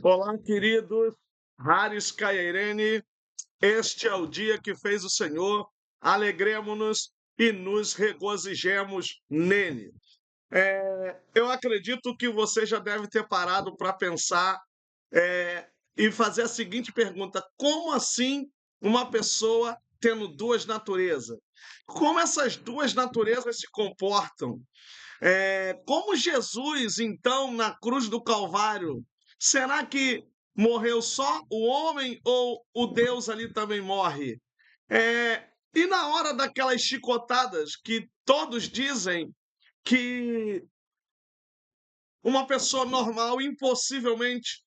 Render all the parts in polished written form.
Olá, queridos. Haris Cairene, este é o dia que fez o Senhor. Alegremo-nos e nos regozijemos nele. Eu acredito que você já deve ter parado para pensar e fazer a seguinte pergunta: como assim uma pessoa tendo duas naturezas? Como essas duas naturezas se comportam? Como Jesus, então, na cruz do Calvário, será que morreu só o homem ou o Deus ali também morre? E na hora daquelas chicotadas que todos dizem que uma pessoa normal impossivelmente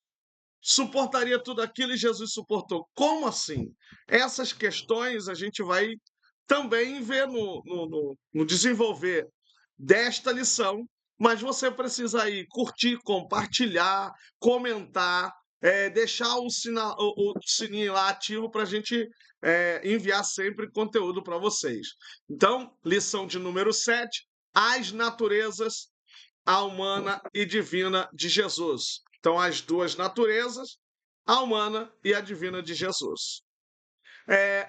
suportaria tudo aquilo e Jesus suportou. Como assim? Essas questões a gente vai também ver no desenvolver desta lição, mas você precisa aí curtir, compartilhar, comentar, deixar o sininho lá ativo para a gente enviar sempre conteúdo para vocês. Então, lição de número 7, as naturezas, a humana e divina de Jesus. Então, as duas naturezas, a humana e a divina de Jesus.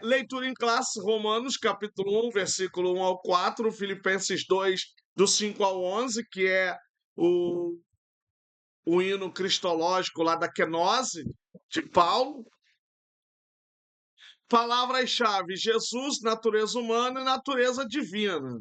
Leitura em classe, Romanos, capítulo 1, versículo 1 ao 4, Filipenses 2, do 5 ao 11, que é o, o hino cristológico lá da Quenose, de Paulo. Palavras-chave: Jesus, natureza humana e natureza divina.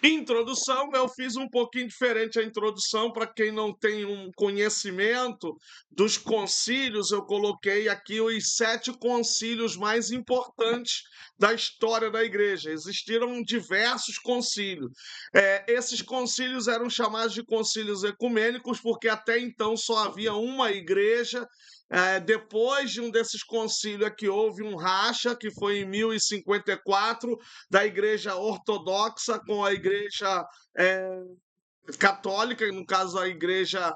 Introdução, eu fiz um pouquinho diferente a introdução para quem não tem um conhecimento dos concílios. Eu coloquei aqui os 7 concílios mais importantes da história da igreja. Existiram diversos concílios. Esses concílios eram chamados de concílios ecumênicos porque até então só havia uma igreja. Depois de um desses concílios aqui houve um racha, que foi em 1054, da igreja ortodoxa com a igreja católica, no caso a igreja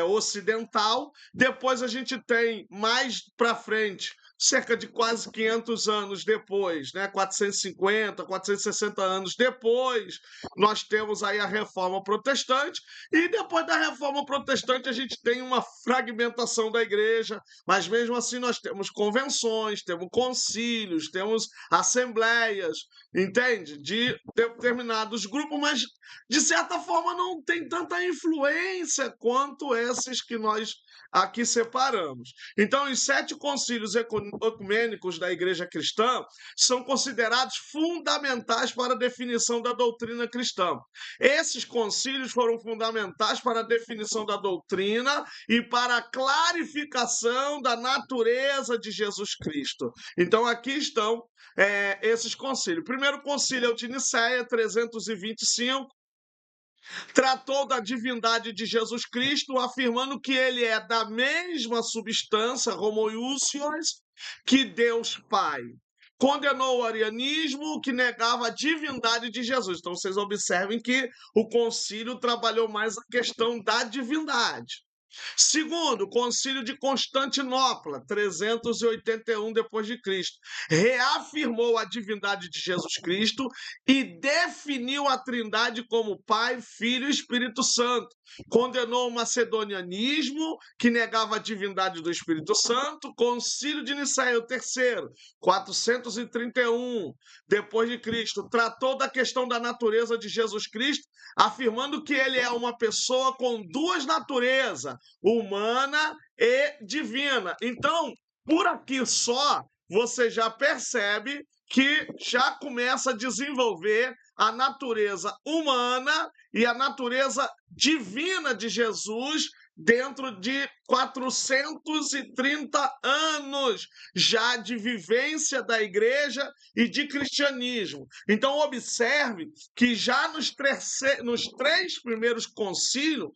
ocidental. Depois a gente tem mais para frente, cerca de quase 500 anos depois, né, 450, 460 anos depois, nós temos aí a Reforma Protestante, e depois da Reforma Protestante a gente tem uma fragmentação da igreja, mas mesmo assim nós temos convenções, temos concílios, temos assembleias, entende? De determinados grupos, mas de certa forma não tem tanta influência quanto esses que nós aqui separamos. Então, os 7 concílios ecumênicos da Igreja Cristã são considerados fundamentais para a definição da doutrina cristã. Esses concílios foram fundamentais para a definição da doutrina e para a clarificação da natureza de Jesus Cristo. Então, aqui estão esses concílios. O primeiro concílio é o de Nicéia, 325, tratou da divindade de Jesus Cristo, afirmando que ele é da mesma substância, homoiousios, que Deus Pai. Condenou o arianismo, que negava a divindade de Jesus. Então, vocês observem que o concílio trabalhou mais a questão da divindade. Segundo, o Concílio de Constantinopla, 381 depois de Cristo, reafirmou a divindade de Jesus Cristo e definiu a Trindade como Pai, Filho e Espírito Santo. Condenou o macedonianismo, que negava a divindade do Espírito Santo. Concílio de Nicéia, o terceiro, 431 depois de Cristo, tratou da questão da natureza de Jesus Cristo, afirmando que ele é uma pessoa com duas naturezas, humana e divina. Então, por aqui só, você já percebe que já começa a desenvolver a natureza humana e a natureza divina de Jesus dentro de 430 anos já de vivência da igreja e de cristianismo. Então, observe que já nos 3 primeiros concílios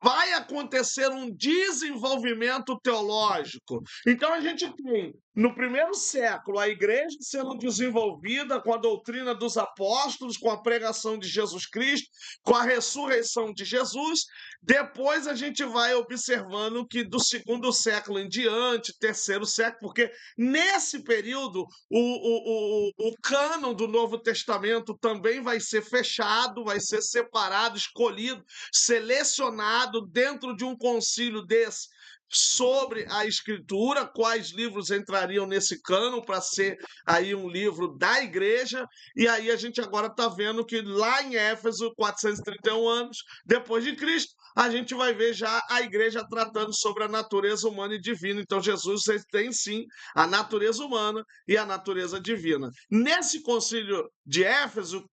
vai acontecer um desenvolvimento teológico. Então, a gente tem, no primeiro século, a igreja sendo desenvolvida com a doutrina dos apóstolos, com a pregação de Jesus Cristo, com a ressurreição de Jesus. Jesus. Depois a gente vai observando que do segundo século em diante, terceiro século, porque nesse período o cânon do Novo Testamento também vai ser fechado, vai ser separado, escolhido, selecionado dentro de um concílio desse sobre a escritura, quais livros entrariam nesse cânon para ser aí um livro da igreja, e aí a gente agora está vendo que lá em Éfeso, 431 anos depois de Cristo, a gente vai ver já a igreja tratando sobre a natureza humana e divina. Então Jesus tem sim a natureza humana e a natureza divina. Nesse concílio de Éfeso,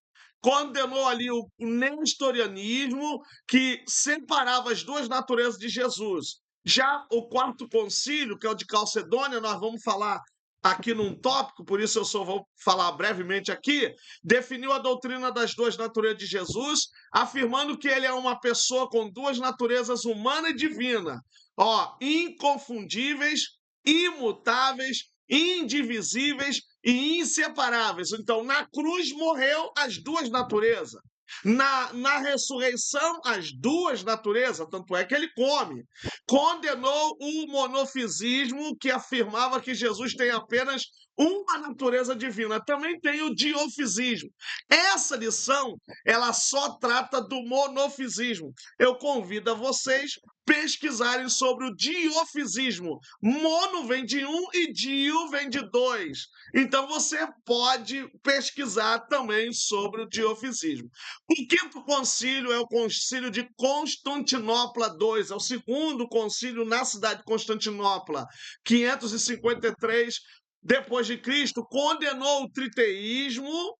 condenou ali o nestorianismo, que separava as duas naturezas de Jesus. Já o quarto concílio, que é o de Calcedônia, nós vamos falar aqui num tópico, por isso eu só vou falar brevemente aqui, definiu a doutrina das duas naturezas de Jesus, afirmando que ele é uma pessoa com duas naturezas, humana e divina, inconfundíveis, imutáveis, indivisíveis e inseparáveis. Então, na cruz morreu as duas naturezas. Na ressurreição, as duas naturezas, tanto é que ele come. Condenou o monofisismo, que afirmava que Jesus tem apenas uma natureza divina. Também tem o diofisismo. Essa lição, ela só trata do monofisismo. Eu convido a vocês pesquisarem sobre o diofisismo. Mono vem de um e dio vem de dois. Então você pode pesquisar também sobre o diofisismo. O quinto concílio é o concílio de Constantinopla II, é o segundo concílio na cidade de Constantinopla, 553 depois de Cristo, condenou o triteísmo,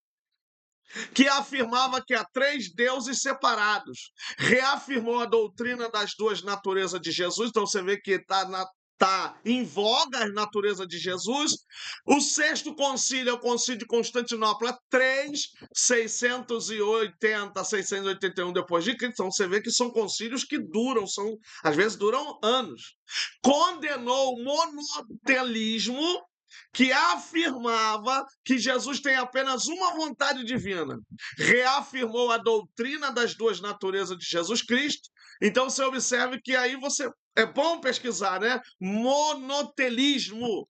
que afirmava que há três deuses separados. Reafirmou a doutrina das duas naturezas de Jesus, então você vê que está em voga a natureza de Jesus. O sexto concílio é o concílio de Constantinopla III, 680 a 681 depois de Cristo. Então você vê que são concílios que duram, às vezes duram anos. Condenou o monotelismo, que afirmava que Jesus tem apenas uma vontade divina. Reafirmou a doutrina das duas naturezas de Jesus Cristo. Então você observe que aí é bom pesquisar, né? Monotelismo.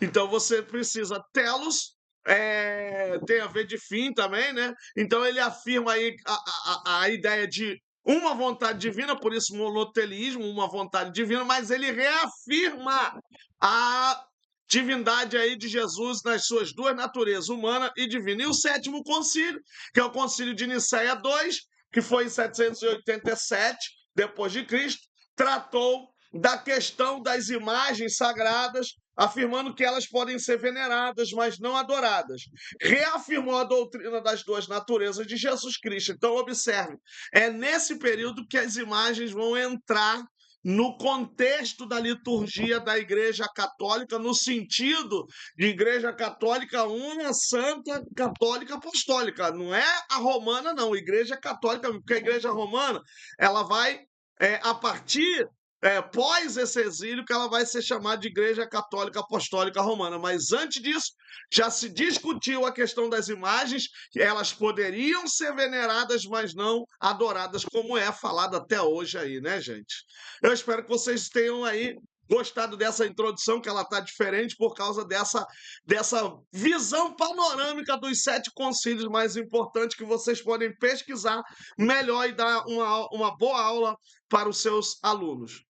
Então você precisa telos, tem a ver de fim também, né? Então ele afirma aí a ideia de uma vontade divina, por isso monotelismo, uma vontade divina, mas ele reafirma a divindade aí de Jesus nas suas duas naturezas, humana e divina. E o sétimo concílio, que é o concílio de Nicéia II, que foi em 787 depois de Cristo, tratou da questão das imagens sagradas, afirmando que elas podem ser veneradas, mas não adoradas. Reafirmou a doutrina das duas naturezas de Jesus Cristo. Então, observe, é nesse período que as imagens vão entrar no contexto da liturgia da Igreja Católica, no sentido de Igreja Católica una, santa, católica, apostólica. Não é a romana, não. Igreja Católica, porque a Igreja Romana, ela vai, a partir pós esse exílio, que ela vai ser chamada de Igreja Católica Apostólica Romana. Mas antes disso, já se discutiu a questão das imagens, que elas poderiam ser veneradas, mas não adoradas, como é falado até hoje aí, né, gente? Eu espero que vocês tenham aí gostado dessa introdução, que ela está diferente por causa dessa visão panorâmica dos 7 concílios mais importantes, que vocês podem pesquisar melhor e dar uma boa aula para os seus alunos.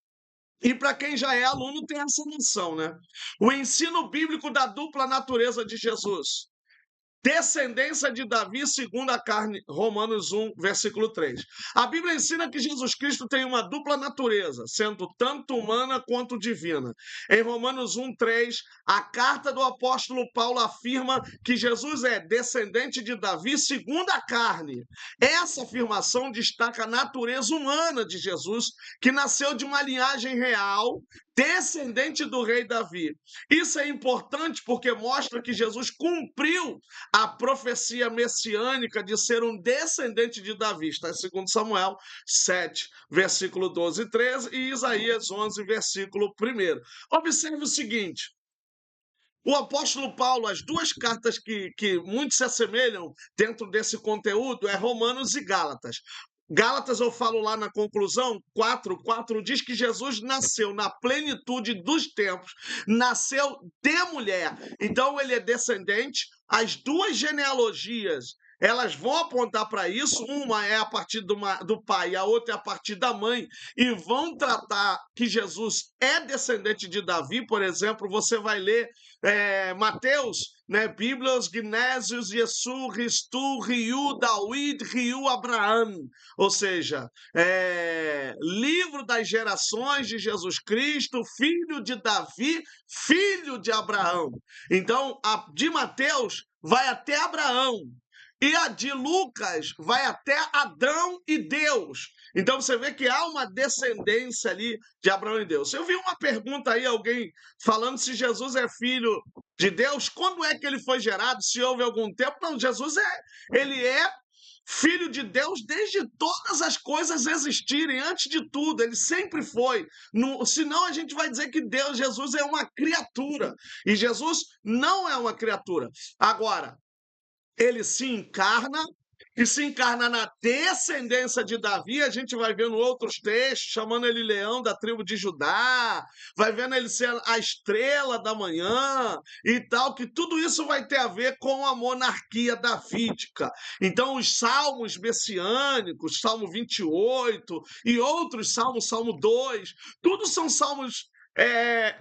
E para quem já é aluno, tem essa noção, né? O ensino bíblico da dupla natureza de Jesus. Descendência de Davi segundo a carne, Romanos 1, versículo 3. A Bíblia ensina que Jesus Cristo tem uma dupla natureza, sendo tanto humana quanto divina. Em Romanos 1, 3, a carta do apóstolo Paulo afirma que Jesus é descendente de Davi segundo a carne. Essa afirmação destaca a natureza humana de Jesus, que nasceu de uma linhagem real, descendente do rei Davi. Isso é importante porque mostra que Jesus cumpriu a profecia messiânica de ser um descendente de Davi. Está em 2 Samuel 7, versículo 12 e 13, e Isaías 11, versículo 1. Observe o seguinte: o apóstolo Paulo, as duas cartas que muito se assemelham dentro desse conteúdo é Romanos e Gálatas. Gálatas, eu falo lá na conclusão, 4:4 diz que Jesus nasceu na plenitude dos tempos, nasceu de mulher. Então, ele é descendente. As duas genealogias, elas vão apontar para isso. Uma é a partir do pai, a outra é a partir da mãe, e vão tratar que Jesus é descendente de Davi. Por exemplo, você vai ler Mateus, né? Bíblios, Gnésios, Jessu, Ristu, Riu, David, Riu, Abraão. Ou seja, livro das gerações de Jesus Cristo, filho de Davi, filho de Abraão. Então, a de Mateus vai até Abraão. E a de Lucas vai até Adão e Deus. Então você vê que há uma descendência ali de Abraão e Deus. Eu vi uma pergunta aí, alguém falando se Jesus é filho de Deus. Quando é que ele foi gerado? Se houve algum tempo? Não, Jesus ele é filho de Deus desde todas as coisas existirem, antes de tudo, ele sempre foi. Senão a gente vai dizer que Jesus é uma criatura, e Jesus não é uma criatura. Agora, ele se encarna, e se encarna na descendência de Davi. A gente vai vendo outros textos, chamando ele leão da tribo de Judá, vai vendo ele ser a estrela da manhã e tal, que tudo isso vai ter a ver com a monarquia davídica. Então, os salmos messiânicos, Salmo 28 e outros salmos, Salmo 2, tudo são salmos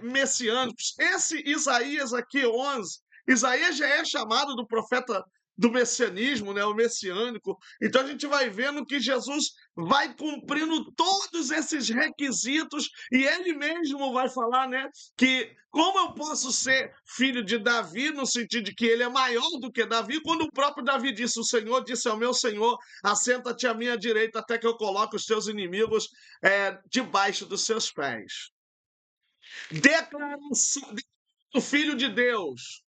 messiânicos. Esse Isaías aqui, 11, Isaías já é chamado do profeta do messianismo, né, o messiânico. Então a gente vai vendo que Jesus vai cumprindo todos esses requisitos, e ele mesmo vai falar, né, que como eu posso ser filho de Davi, no sentido de que ele é maior do que Davi, quando o próprio Davi disse: o Senhor disse ao meu Senhor, assenta-te à minha direita até que eu coloque os teus inimigos debaixo dos seus pés. Declaração do Filho de Deus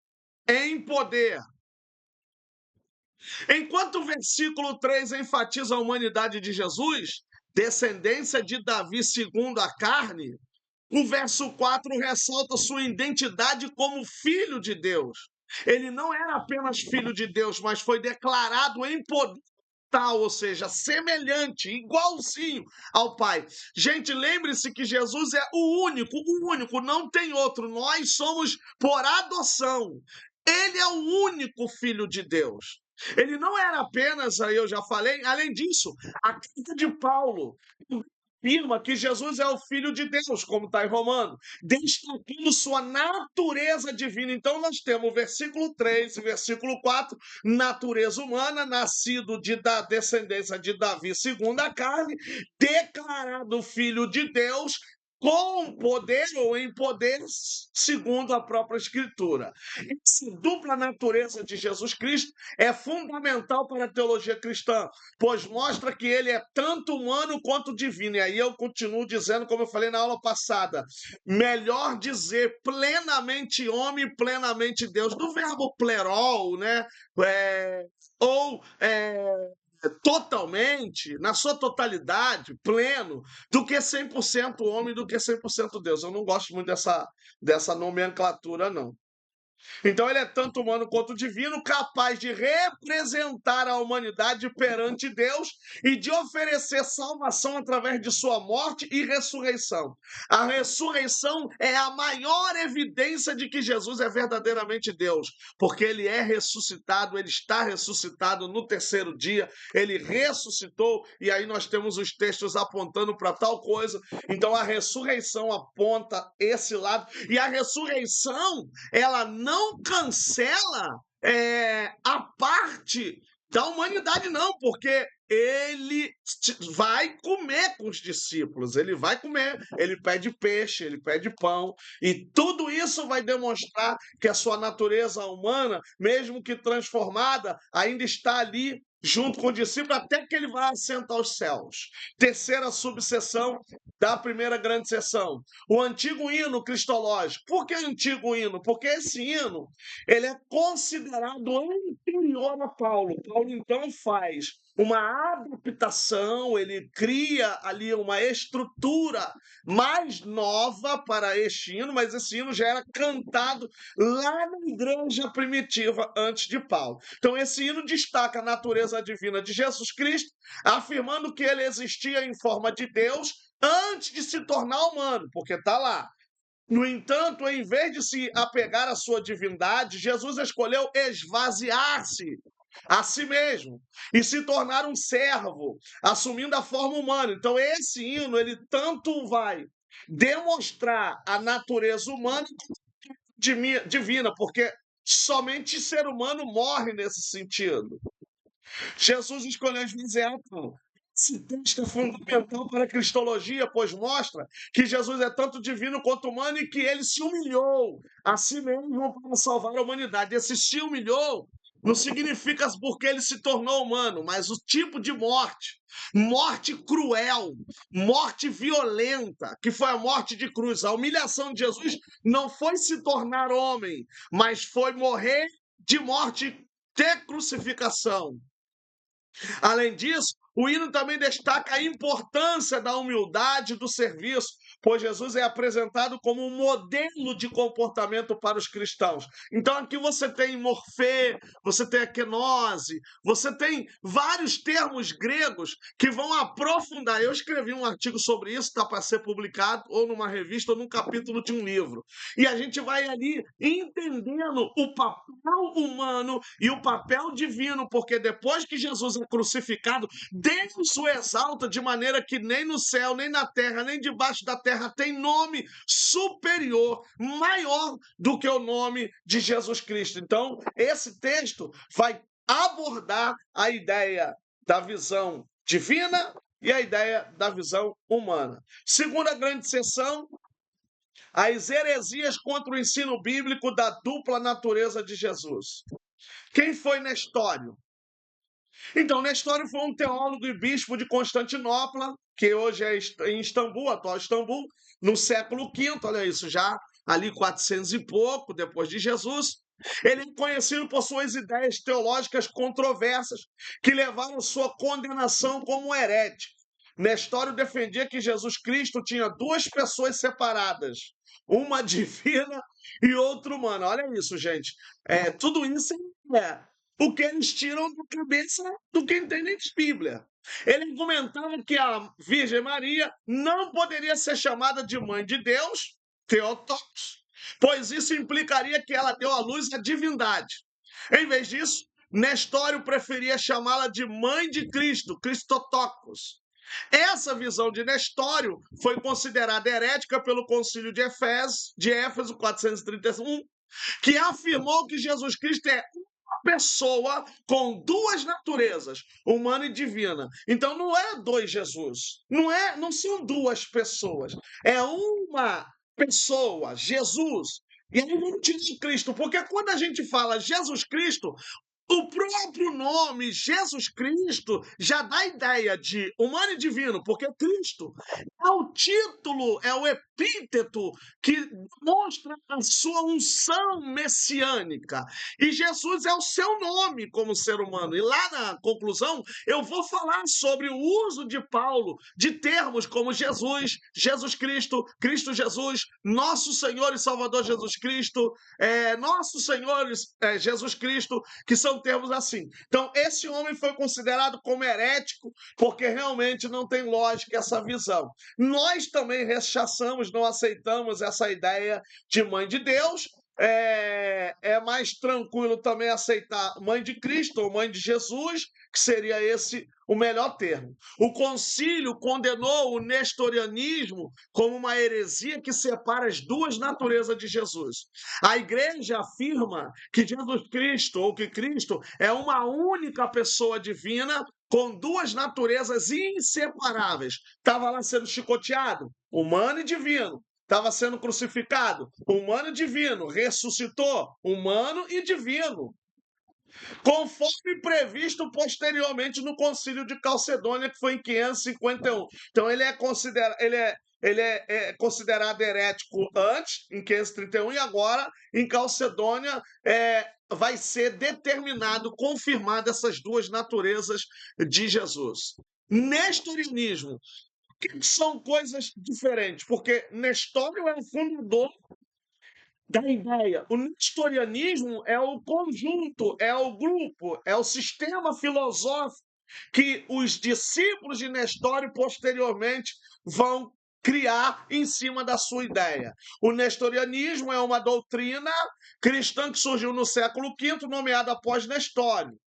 em poder. Enquanto o versículo 3 enfatiza a humanidade de Jesus, descendência de Davi segundo a carne, o verso 4 ressalta sua identidade como filho de Deus. Ele não era apenas filho de Deus, mas foi declarado em poder tal, ou seja, semelhante, igualzinho ao Pai. Gente, lembre-se que Jesus é o único, não tem outro. Nós somos por adoção. Ele é o único filho de Deus. Ele não era apenas, aí eu já falei, além disso, a carta de Paulo afirma que Jesus é o Filho de Deus, como está em Romano, destacando sua natureza divina. Então, nós temos o versículo 3 e versículo 4, natureza humana, nascido da descendência de Davi segundo a carne, declarado Filho de Deus, com poder ou em poder, segundo a própria Escritura. Essa dupla natureza de Jesus Cristo é fundamental para a teologia cristã, pois mostra que ele é tanto humano quanto divino. E aí eu continuo dizendo, como eu falei na aula passada, melhor dizer plenamente homem, plenamente Deus, do verbo plerol, né? Ou totalmente, na sua totalidade, pleno, do que 100% homem, do que 100% Deus. Eu não gosto muito dessa nomenclatura, não. Então ele é tanto humano quanto divino, capaz de representar a humanidade perante Deus e de oferecer salvação através de sua morte e ressurreição. A ressurreição é a maior evidência de que Jesus é verdadeiramente Deus, porque ele é ressuscitado, ele está ressuscitado no terceiro dia, ele ressuscitou, e aí nós temos os textos apontando para tal coisa. Então a ressurreição aponta esse lado, e a ressurreição, ela não cancela a parte da humanidade, não, porque ele vai comer com os discípulos, ele vai comer, ele pede peixe, ele pede pão, e tudo isso vai demonstrar que a sua natureza humana, mesmo que transformada, ainda está ali junto com o discípulo, até que ele vai assentar aos céus. Terceira subseção da primeira grande sessão, o antigo hino cristológico. Por que antigo hino? Porque esse hino ele é considerado anterior a Paulo. Paulo, então, faz uma adaptação, ele cria ali uma estrutura mais nova para este hino, mas esse hino já era cantado lá na igreja primitiva antes de Paulo. Então, esse hino destaca a natureza divina de Jesus Cristo, afirmando que ele existia em forma de Deus antes de se tornar humano, porque está lá. No entanto, em vez de se apegar à sua divindade, Jesus escolheu esvaziar-se a si mesmo e se tornar um servo, assumindo a forma humana. Então, esse hino, ele tanto vai demonstrar a natureza humana divina, porque somente ser humano morre nesse sentido. Jesus escolheu esvaziar. Esse texto é fundamental para a cristologia, pois mostra que Jesus é tanto divino quanto humano e que ele se humilhou a si mesmo para salvar a humanidade. Esse se humilhou não significa porque ele se tornou humano, mas o tipo de morte, morte cruel, morte violenta, que foi a morte de cruz. A humilhação de Jesus não foi se tornar homem, mas foi morrer de morte de crucificação. Além disso, o hino também destaca a importância da humildade do serviço, pois Jesus é apresentado como um modelo de comportamento para os cristãos. Então aqui você tem morfê, você tem a kenose, você tem vários termos gregos que vão aprofundar. Eu escrevi um artigo sobre isso, está para ser publicado ou numa revista ou num capítulo de um livro. E a gente vai ali entendendo o papel humano e o papel divino, porque depois que Jesus é crucificado, Deus o exalta de maneira que nem no céu, nem na terra, nem debaixo da terra tem nome superior, maior do que o nome de Jesus Cristo. Então, esse texto vai abordar a ideia da visão divina e a ideia da visão humana. Segunda grande seção, as heresias contra o ensino bíblico da dupla natureza de Jesus. Quem foi Nestório? Então, Nestório foi um teólogo e bispo de Constantinopla, que hoje é em Istambul, atual Istambul, no século V, olha isso, já ali 400 e pouco, depois de Jesus. Ele é conhecido por suas ideias teológicas controversas, que levaram sua condenação como herético. Nestório defendia que Jesus Cristo tinha duas pessoas separadas, uma divina e outra humana. Olha isso, gente. Tudo isso é o que eles tiram da cabeça do que entendem de Bíblia. Ele argumentava que a Virgem Maria não poderia ser chamada de mãe de Deus, Theotokos, pois isso implicaria que ela deu à luz a divindade. Em vez disso, Nestório preferia chamá-la de mãe de Cristo, Christotokos. Essa visão de Nestório foi considerada herética pelo Concílio de Éfeso 431, que afirmou que Jesus Cristo é uma pessoa com duas naturezas, humana e divina. Então não é dois Jesus, não são duas pessoas, é uma pessoa, Jesus. E aí vamos dizer Cristo, porque quando a gente fala Jesus Cristo, o próprio nome Jesus Cristo já dá a ideia de humano e divino, porque Cristo é o título, é o epíteto que mostra a sua unção messiânica. E Jesus é o seu nome como ser humano. E lá na conclusão, eu vou falar sobre o uso de Paulo de termos como Jesus, Jesus Cristo, Cristo Jesus, nosso Senhor e Salvador Jesus Cristo, nosso Senhor Jesus Cristo, que são termos assim. Então, esse homem foi considerado como herético, porque realmente não tem lógica essa visão. Nós também rechaçamos, não aceitamos essa ideia de mãe de Deus. É mais tranquilo também aceitar mãe de Cristo ou mãe de Jesus, que seria esse o melhor termo. O concílio condenou o nestorianismo como uma heresia que separa as duas naturezas de Jesus. A igreja afirma que Jesus Cristo, ou que Cristo, é uma única pessoa divina com duas naturezas inseparáveis. Estava lá sendo chicoteado, humano e divino. Estava sendo crucificado, humano e divino. Ressuscitou, humano e divino. conforme previsto posteriormente no Concílio de Calcedônia, que foi em 551. Então, ele é considerado herético antes, em 531, e agora, em Calcedônia, vai ser determinado, confirmado essas duas naturezas de Jesus. Nestorianismo, que são coisas diferentes, porque Nestório é o fundador da ideia. O nestorianismo é o conjunto, é o grupo, é o sistema filosófico que os discípulos de Nestório posteriormente vão criar em cima da sua ideia. O nestorianismo é uma doutrina cristã que surgiu no século V, nomeada após Nestório,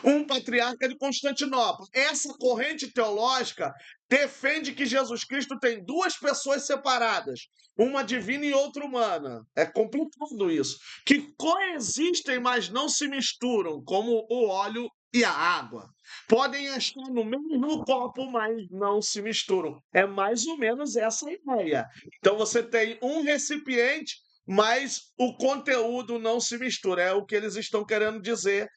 um patriarca de Constantinopla. Essa corrente teológica defende que Jesus Cristo tem duas pessoas separadas, uma divina e outra humana. É complicado isso. Que coexistem, mas não se misturam, como o óleo e a água. Podem estar no mesmo copo, mas não se misturam. É mais ou menos essa a ideia. Então você tem um recipiente, mas o conteúdo não se mistura. É o que eles estão querendo dizer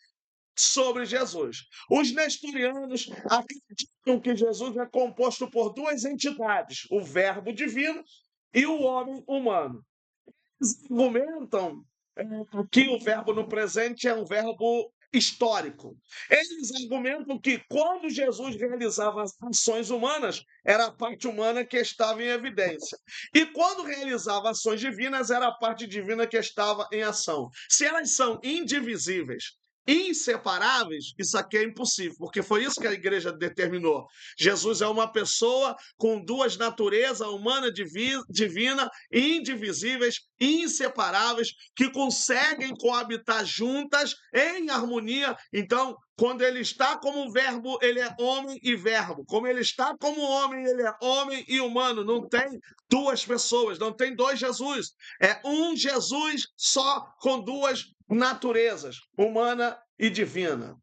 sobre Jesus. Os nestorianos acreditam que Jesus é composto por duas entidades, o Verbo divino e o homem humano. Eles argumentam que o verbo no presente é um verbo histórico. Eles argumentam que quando Jesus realizava as ações humanas, era a parte humana que estava em evidência. E quando realizava ações divinas, era a parte divina que estava em ação. Se elas são indivisíveis, inseparáveis, isso aqui é impossível, porque foi isso que a igreja determinou. Jesus é uma pessoa com duas naturezas, humana e divina, indivisíveis, inseparáveis, que conseguem coabitar juntas em harmonia. Então, quando ele está como verbo, ele é homem e verbo. Como ele está como homem, ele é homem e humano. Não tem duas pessoas, não tem dois Jesus. É um Jesus só com duas naturezas, humana e divina.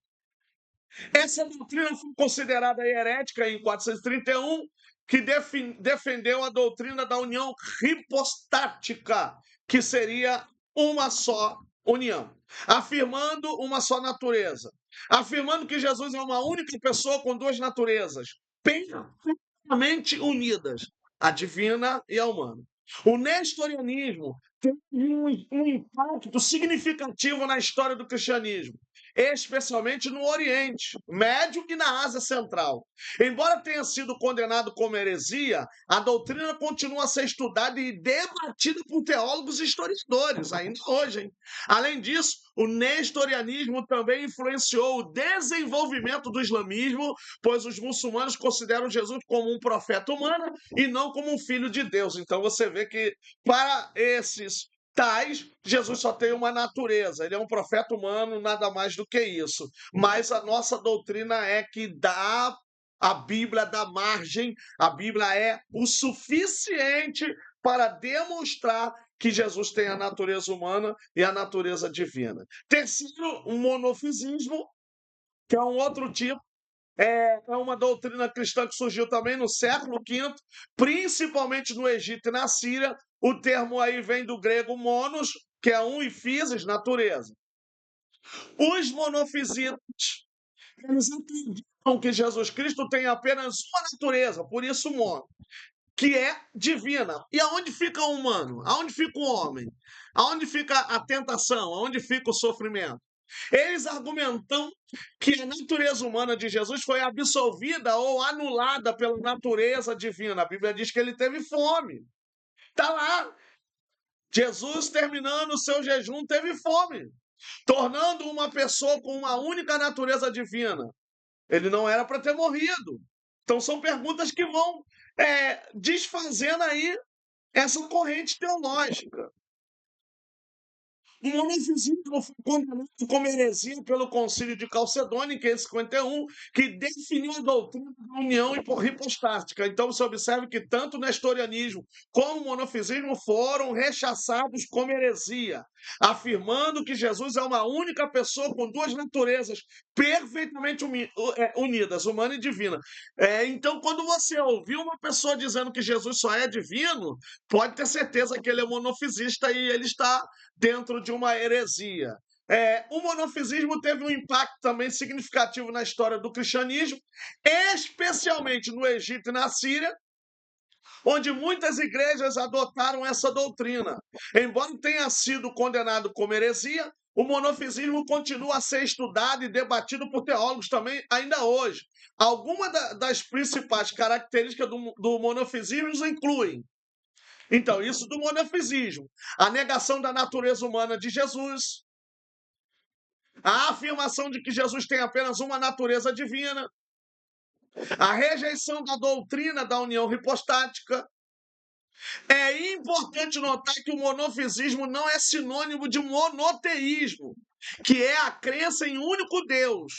Essa doutrina foi considerada herética em 431, que defendeu a doutrina da união hipostática, que seria uma só união, afirmando uma só natureza, afirmando que Jesus é uma única pessoa com duas naturezas, perfeitamente unidas, a divina e a humana. O nestorianismo teve um impacto significativo na história do cristianismo, especialmente no Oriente Médio e na Ásia Central. Embora tenha sido condenado como heresia, a doutrina continua a ser estudada e debatida por teólogos e historiadores, ainda hoje. Hein? Além disso, o nestorianismo também influenciou o desenvolvimento do islamismo, pois os muçulmanos consideram Jesus como um profeta humano e não como um filho de Deus. Então você vê que para esses tais, Jesus só tem uma natureza, ele é um profeta humano, nada mais do que isso. Mas a nossa doutrina é que a Bíblia dá margem, a Bíblia é o suficiente para demonstrar que Jesus tem a natureza humana e a natureza divina. Terceiro, o monofisismo, que é um outro tipo. É uma doutrina cristã que surgiu também no século V, principalmente no Egito e na Síria. O termo aí vem do grego monos, que é um, e physis, natureza. Os monofisitas, eles acreditam que Jesus Cristo tem apenas uma natureza, por isso mono, que é divina. E aonde fica o humano? Aonde fica o homem? Aonde fica a tentação? Aonde fica o sofrimento? Eles argumentam que a natureza humana de Jesus foi absolvida ou anulada pela natureza divina. A Bíblia diz que ele teve fome. Está lá. Jesus, terminando o seu jejum, teve fome, tornando uma pessoa com uma única natureza divina. Ele não era para ter morrido. Então, são perguntas que vão desfazendo aí essa corrente teológica. O monofisismo foi condenado como heresia pelo Concílio de Calcedônia, em 551, que definiu a doutrina da união hipostática. Então, você observa que tanto o nestorianismo como o monofisismo foram rechaçados como heresia, afirmando que Jesus é uma única pessoa com duas naturezas perfeitamente unidas, humana e divina. Então, quando você ouvir uma pessoa dizendo que Jesus só é divino, pode ter certeza que ele é monofisista e ele está dentro de uma heresia. O monofisismo teve um impacto também significativo na história do cristianismo, especialmente no Egito e na Síria, onde muitas igrejas adotaram essa doutrina. Embora tenha sido condenado como heresia, o monofisismo continua a ser estudado e debatido por teólogos também ainda hoje. Algumas das principais características do monofisismo incluem, então, isso do monofisismo, a negação da natureza humana de Jesus, a afirmação de que Jesus tem apenas uma natureza divina, a rejeição da doutrina da união hipostática. É importante notar que o monofisismo não é sinônimo de monoteísmo, que é a crença em um único Deus.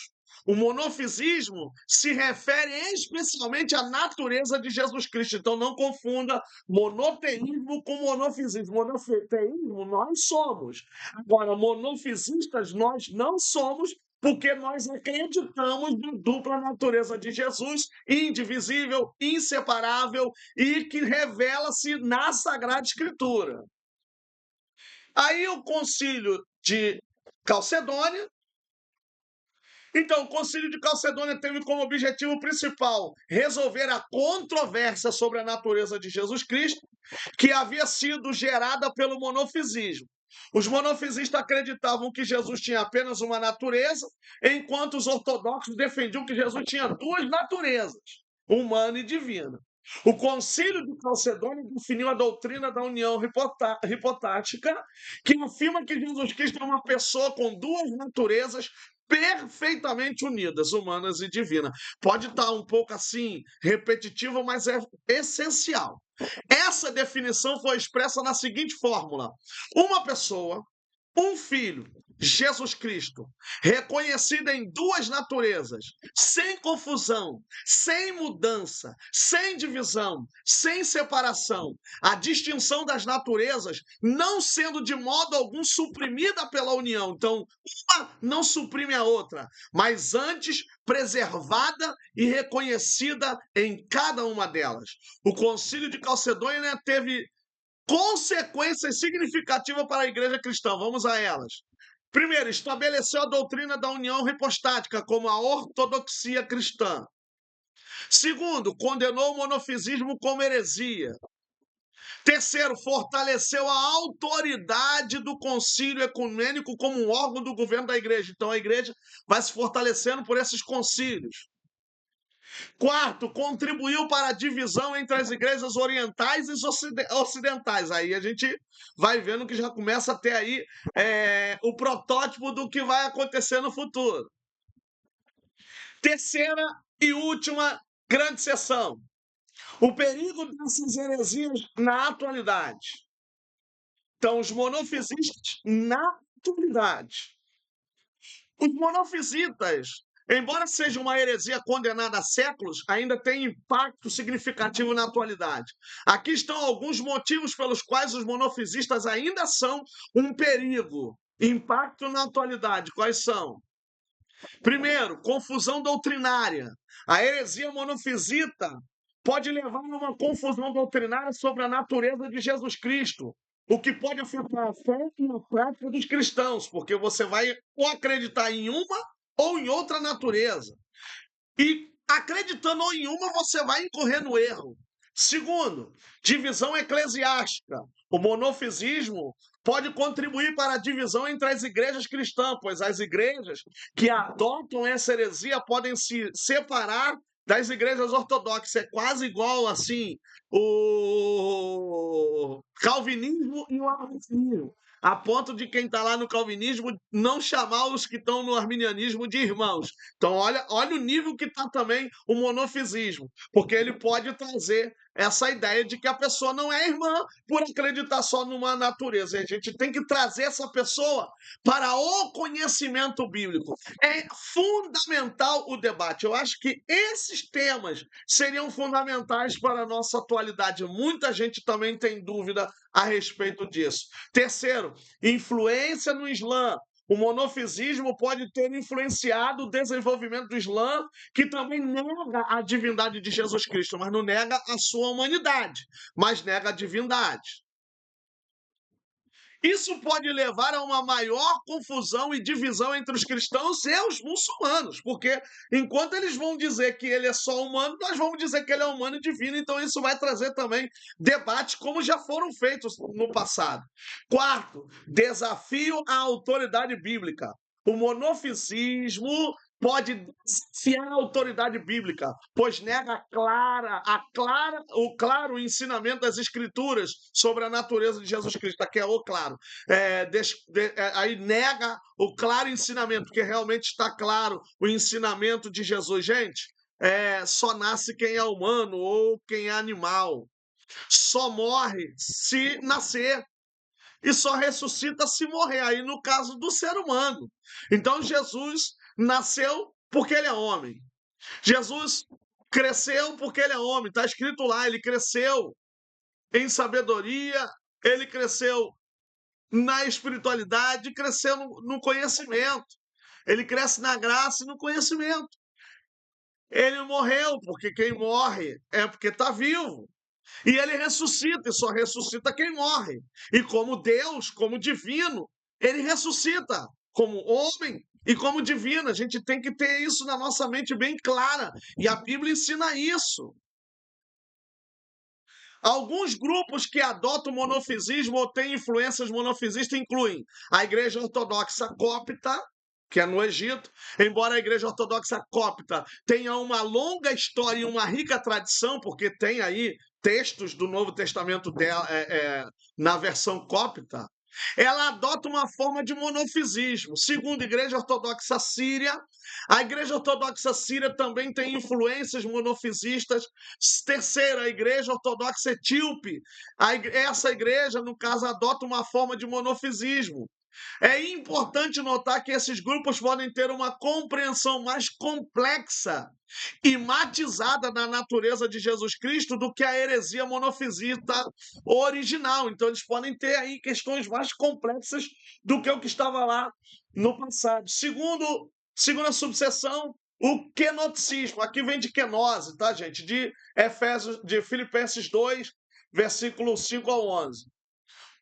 O monofisismo se refere especialmente à natureza de Jesus Cristo. Então não confunda monoteísmo com monofisismo. Monoteísmo nós somos. Agora, monofisistas nós não somos, porque nós acreditamos na dupla natureza de Jesus, indivisível, inseparável e que revela-se na Sagrada Escritura. Aí o Concílio de Calcedônia. Então, o Concílio de Calcedônia teve como objetivo principal resolver a controvérsia sobre a natureza de Jesus Cristo, que havia sido gerada pelo monofisismo. Os monofisistas acreditavam que Jesus tinha apenas uma natureza, enquanto os ortodoxos defendiam que Jesus tinha duas naturezas, humana e divina. O Concílio de Calcedônia definiu a doutrina da união hipotática, que afirma que Jesus Cristo é uma pessoa com duas naturezas perfeitamente unidas, humanas e divinas. Pode estar um pouco assim repetitivo, mas é essencial. Essa definição foi expressa na seguinte fórmula: uma pessoa, um filho, Jesus Cristo, reconhecido em duas naturezas, sem confusão, sem mudança, sem divisão, sem separação, a distinção das naturezas não sendo de modo algum suprimida pela união. Então, uma não suprime a outra, mas antes preservada e reconhecida em cada uma delas. O Concílio de Calcedônia teve consequências significativas para a igreja cristã. Vamos a elas. Primeiro, estabeleceu a doutrina da união hipostática como a ortodoxia cristã. Segundo, condenou o monofisismo como heresia. Terceiro, fortaleceu a autoridade do concílio ecumênico como um órgão do governo da igreja. Então, a igreja vai se fortalecendo por esses concílios. Quarto, contribuiu para a divisão entre as igrejas orientais e ocidentais. Aí a gente vai vendo que já começa a ter aí o protótipo do que vai acontecer no futuro. Terceira e última grande sessão. O perigo dessas heresias na atualidade. Então, os monofisistas na atualidade. Os monofisitas, embora seja uma heresia condenada há séculos, ainda tem impacto significativo na atualidade. Aqui estão alguns motivos pelos quais os monofisistas ainda são um perigo. Impacto na atualidade, quais são? Primeiro, confusão doutrinária. A heresia monofisita pode levar a uma confusão doutrinária sobre a natureza de Jesus Cristo, o que pode afetar a fé e a prática dos cristãos, porque você vai ou acreditar em uma ou em outra natureza. E acreditando ou em uma, você vai incorrer no erro. Segundo, divisão eclesiástica. O monofisismo pode contribuir para a divisão entre as igrejas cristãs, pois as igrejas que adotam essa heresia podem se separar das igrejas ortodoxas. É quase igual, assim, o calvinismo e o arminianismo, a ponto de quem está lá no calvinismo não chamar os que estão no arminianismo de irmãos. Então, olha o nível que está também o monofisismo, porque ele pode trazer essa ideia de que a pessoa não é irmã por acreditar só numa natureza. E a gente tem que trazer essa pessoa para o conhecimento bíblico. É fundamental o debate. Eu acho que esses temas seriam fundamentais para a nossa atualidade. Muita gente também tem dúvida a respeito disso. Terceiro, influência no Islã. O monofisismo pode ter influenciado o desenvolvimento do Islã, que também nega a divindade de Jesus Cristo, mas não nega a sua humanidade, mas nega a divindade. Isso pode levar a uma maior confusão e divisão entre os cristãos e os muçulmanos, porque enquanto eles vão dizer que ele é só humano, nós vamos dizer que ele é humano e divino, então isso vai trazer também debates como já foram feitos no passado. Quarto, desafio à autoridade bíblica. O monofisismo pode desafiar a autoridade bíblica, pois nega o claro ensinamento das Escrituras sobre a natureza de Jesus Cristo. Aqui é o claro. Aí nega o claro ensinamento, porque realmente está claro o ensinamento de Jesus. Gente, só nasce quem é humano ou quem é animal. Só morre se nascer e só ressuscita se morrer. Aí, no caso do ser humano. Então, Jesus nasceu porque ele é homem. Jesus cresceu porque ele é homem. Está escrito lá, ele cresceu em sabedoria, ele cresceu na espiritualidade, cresceu no conhecimento. Ele cresce na graça e no conhecimento. Ele morreu, porque quem morre é porque está vivo. E ele ressuscita, e só ressuscita quem morre. E como Deus, como divino, ele ressuscita como homem e como divino. A gente tem que ter isso na nossa mente bem clara. E a Bíblia ensina isso. Alguns grupos que adotam o monofisismo ou têm influências monofisistas incluem a Igreja Ortodoxa Cópita, que é no Egito, embora a Igreja Ortodoxa Cópita tenha uma longa história e uma rica tradição, porque tem aí textos do Novo Testamento dela, na versão cópita, ela adota uma forma de monofisismo. Segundo a Igreja Ortodoxa Síria, a Igreja Ortodoxa Síria também tem influências monofisistas. Terceira, a Igreja Ortodoxa Etíope. Essa igreja, no caso, adota uma forma de monofisismo. É importante notar que esses grupos podem ter uma compreensão mais complexa e matizada da natureza de Jesus Cristo do que a heresia monofisita original. Então, eles podem ter aí questões mais complexas do que o que estava lá no passado. Segunda subseção, o quenoticismo. Aqui vem de quenose, tá, gente? De Filipenses 2, versículo 5 ao 11.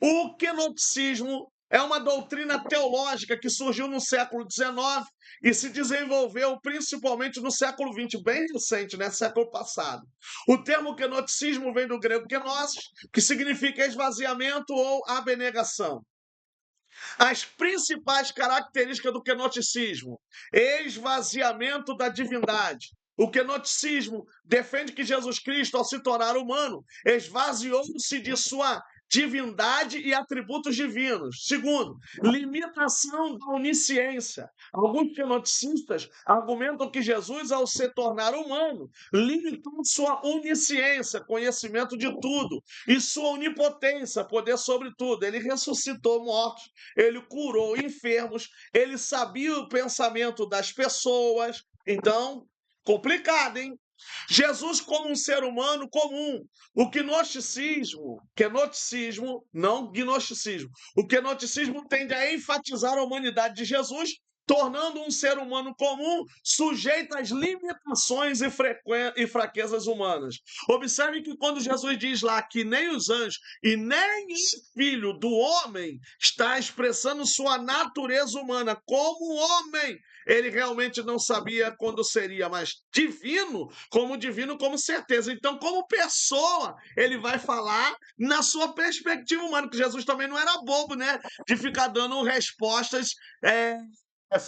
O quenoticismo é uma doutrina teológica que surgiu no século XIX e se desenvolveu principalmente no século XX, bem recente, né? Século passado. O termo quenoticismo vem do grego kenosis, que significa esvaziamento ou abnegação. As principais características do quenoticismo: esvaziamento da divindade. O quenoticismo defende que Jesus Cristo, ao se tornar humano, esvaziou-se de sua divindade e atributos divinos. Segundo, limitação da onisciência. Alguns quenoticistas argumentam que Jesus, ao se tornar humano, limitou sua onisciência, conhecimento de tudo, e sua onipotência, poder sobre tudo. Ele ressuscitou mortos, ele curou enfermos, ele sabia o pensamento das pessoas. Então, complicado, hein? Jesus como um ser humano comum. O quenoticismo, não gnosticismo, o quenoticismo tende a enfatizar a humanidade de Jesus, tornando um ser humano comum sujeito às limitações e fraquezas humanas. Observe que quando Jesus diz lá que nem os anjos e nem o filho do homem está expressando sua natureza humana como homem, ele realmente não sabia quando seria, mas divino como certeza. Então, como pessoa, ele vai falar na sua perspectiva humana, que Jesus também não era bobo, né? De ficar dando respostas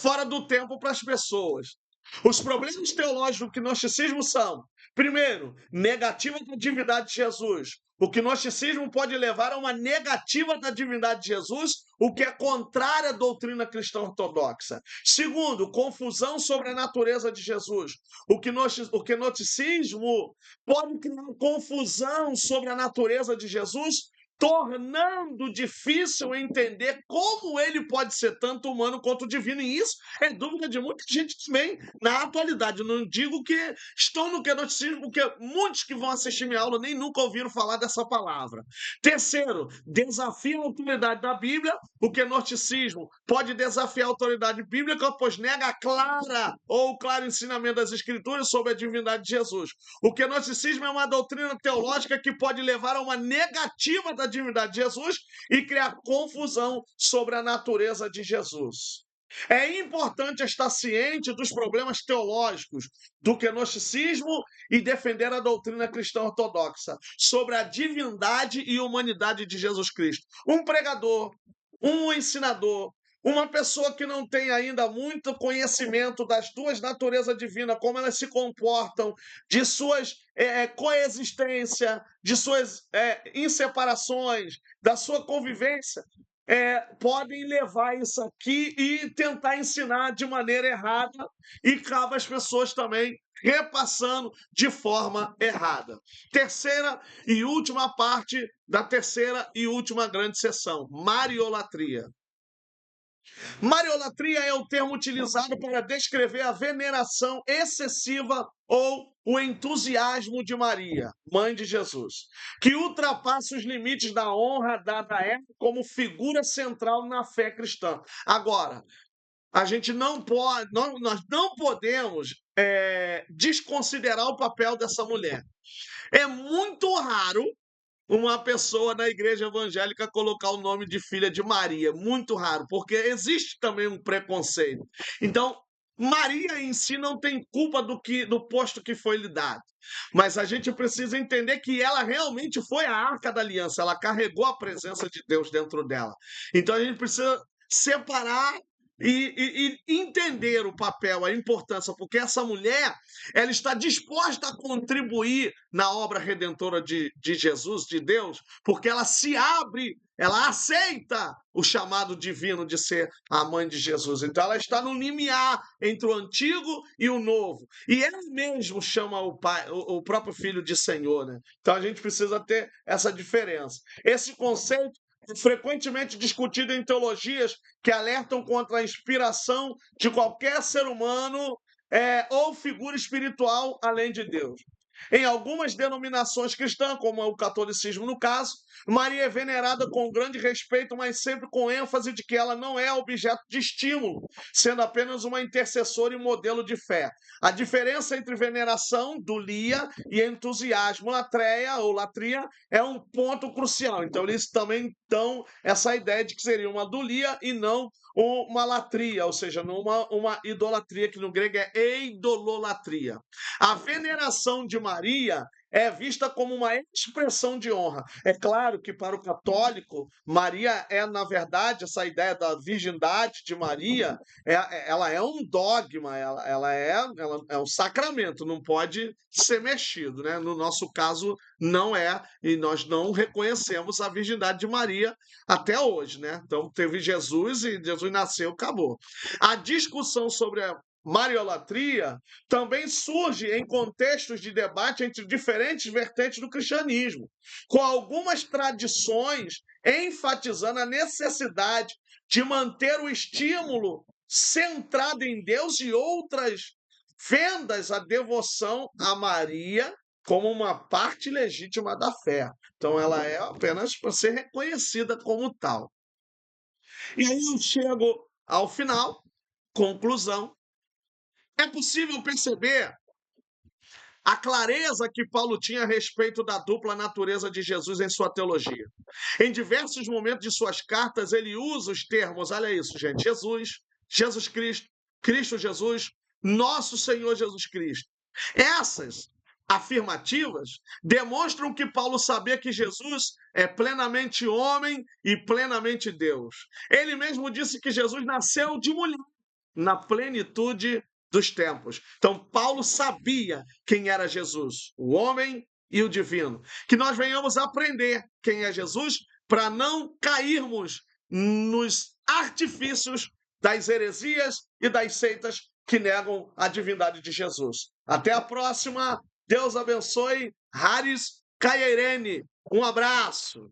fora do tempo para as pessoas. Os problemas teológicos do gnosticismo são, primeiro, negativa da divindade de Jesus. O gnosticismo pode levar a uma negativa da divindade de Jesus, o que é contrário à doutrina cristã ortodoxa. Segundo, confusão sobre a natureza de Jesus. O gnosticismo pode criar confusão sobre a natureza de Jesus, tornando difícil entender como ele pode ser tanto humano quanto divino. E isso é dúvida de muita gente também na atualidade. Eu não digo que estão no quenoticismo, porque muitos que vão assistir minha aula nem nunca ouviram falar dessa palavra. Terceiro, desafia a autoridade da Bíblia. O quenoticismo pode desafiar a autoridade bíblica, pois nega a clara ou o claro ensinamento das Escrituras sobre a divindade de Jesus. O quenoticismo é uma doutrina teológica que pode levar a uma negativa da divindade de Jesus e criar confusão sobre a natureza de Jesus. É importante estar ciente dos problemas teológicos do gnosticismo e defender a doutrina cristã ortodoxa sobre a divindade e humanidade de Jesus Cristo. Um pregador, um ensinador, uma pessoa que não tem ainda muito conhecimento das duas naturezas divinas, como elas se comportam, de suas coexistência, de suas inseparações, da sua convivência, podem levar isso aqui e tentar ensinar de maneira errada e acaba as pessoas também repassando de forma errada. Terceira e última parte da terceira e última grande sessão, Mariolatria. Mariolatria é o termo utilizado para descrever a veneração excessiva ou o entusiasmo de Maria, mãe de Jesus, que ultrapassa os limites da honra dada a ela como figura central na fé cristã. Agora, a gente não pode, nós não podemos desconsiderar o papel dessa mulher. É muito raro uma pessoa na igreja evangélica colocar o nome de filha de Maria. Muito raro, porque existe também um preconceito. Então, Maria em si não tem culpa do posto que foi lhe dado. Mas a gente precisa entender que ela realmente foi a arca da aliança, ela carregou a presença de Deus dentro dela. Então a gente precisa separar e entender o papel, a importância, porque essa mulher, ela está disposta a contribuir na obra redentora de Jesus, de Deus, porque ela se abre, ela aceita o chamado divino de ser a mãe de Jesus. Então ela está no limiar entre o antigo e o novo. E ela mesmo chama o pai, o próprio filho de Senhor, né? Então a gente precisa ter essa diferença. Esse conceito é frequentemente discutido em teologias que alertam contra a inspiração de qualquer ser humano ou figura espiritual além de Deus. Em algumas denominações cristãs, como é o catolicismo no caso, Maria é venerada com grande respeito, mas sempre com ênfase de que ela não é objeto de estímulo, sendo apenas uma intercessora e modelo de fé. A diferença entre veneração, dulia, e entusiasmo, latreia ou latria, é um ponto crucial. Então, eles também dão essa ideia de que seria uma dulia e não uma latria, ou seja, uma idolatria, que no grego é eidololatria. A veneração de Maria é vista como uma expressão de honra. É claro que para o católico, Maria é, na verdade, essa ideia da virgindade de Maria, ela é um dogma, ela é um sacramento, não pode ser mexido, né? No nosso caso, não é, e nós não reconhecemos a virgindade de Maria até hoje, né? Então, teve Jesus e Jesus nasceu, acabou. A discussão sobre a Mariolatria também surge em contextos de debate entre diferentes vertentes do cristianismo, com algumas tradições enfatizando a necessidade de manter o estímulo centrado em Deus e outras vendas a devoção a Maria como uma parte legítima da fé. Então ela é apenas para ser reconhecida como tal. E aí eu chego ao final, conclusão. É possível perceber a clareza que Paulo tinha a respeito da dupla natureza de Jesus em sua teologia. Em diversos momentos de suas cartas, ele usa os termos, olha isso, gente, Jesus, Jesus Cristo, Cristo Jesus, nosso Senhor Jesus Cristo. Essas afirmativas demonstram que Paulo sabia que Jesus é plenamente homem e plenamente Deus. Ele mesmo disse que Jesus nasceu de mulher na plenitude dos tempos. Então, Paulo sabia quem era Jesus, o homem e o divino. Que nós venhamos aprender quem é Jesus para não cairmos nos artifícios das heresias e das seitas que negam a divindade de Jesus. Até a próxima. Deus abençoe. Haris Caierene. Um abraço.